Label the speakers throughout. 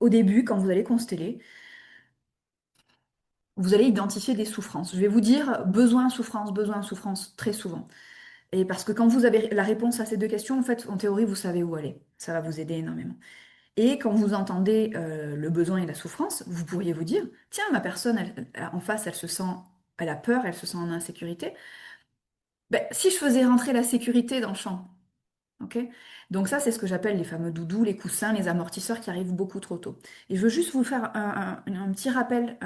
Speaker 1: Au début, quand vous allez consteller, vous allez identifier des souffrances. Je vais vous dire besoin, souffrance, très souvent. Et parce que quand vous avez la réponse à ces deux questions, en fait, en théorie, vous savez où aller. Ça va vous aider énormément. Et quand vous entendez le besoin et la souffrance, vous pourriez vous dire, tiens, ma personne en face, elle a peur, elle se sent en insécurité. Ben, si je faisais rentrer la sécurité dans le champ, ok? Donc ça, c'est ce que j'appelle les fameux doudous, les coussins, les amortisseurs qui arrivent beaucoup trop tôt. Et je veux juste vous faire un petit rappel,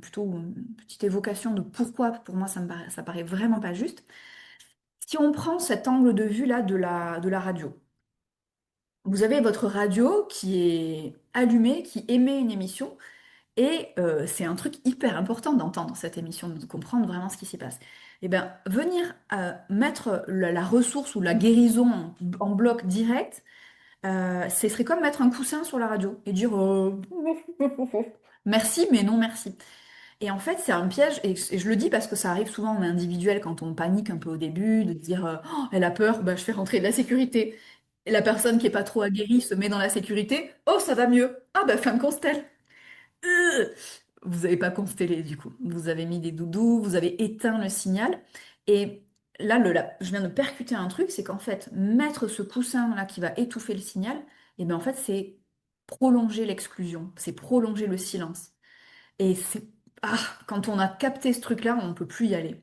Speaker 1: plutôt une petite évocation de pourquoi, pour moi, ça paraît vraiment pas juste. Si on prend cet angle de vue-là de la radio, vous avez votre radio qui est allumée, qui émet une émission, et c'est un truc hyper important d'entendre cette émission, de comprendre vraiment ce qui s'y passe. Et bien, venir mettre la ressource ou la guérison en bloc direct, ce serait comme mettre un coussin sur la radio et dire merci, mais non merci. Et en fait, c'est un piège, et je le dis parce que ça arrive souvent en individuel quand on panique un peu au début, de se dire oh, elle a peur, bah, je fais rentrer de la sécurité. Et la personne qui est pas trop aguerrie se met dans la sécurité, oh ça va mieux, ah bah fin de constel. Euh, Vous n'avez pas constellé du coup. Vous avez mis des doudous, vous avez éteint le signal. Et là, je viens de percuter un truc, c'est qu'en fait, mettre ce coussin-là qui va étouffer le signal, et bien en fait, c'est prolonger l'exclusion, c'est prolonger le silence. Et c'est... Ah, quand on a capté ce truc-là, on ne peut plus y aller.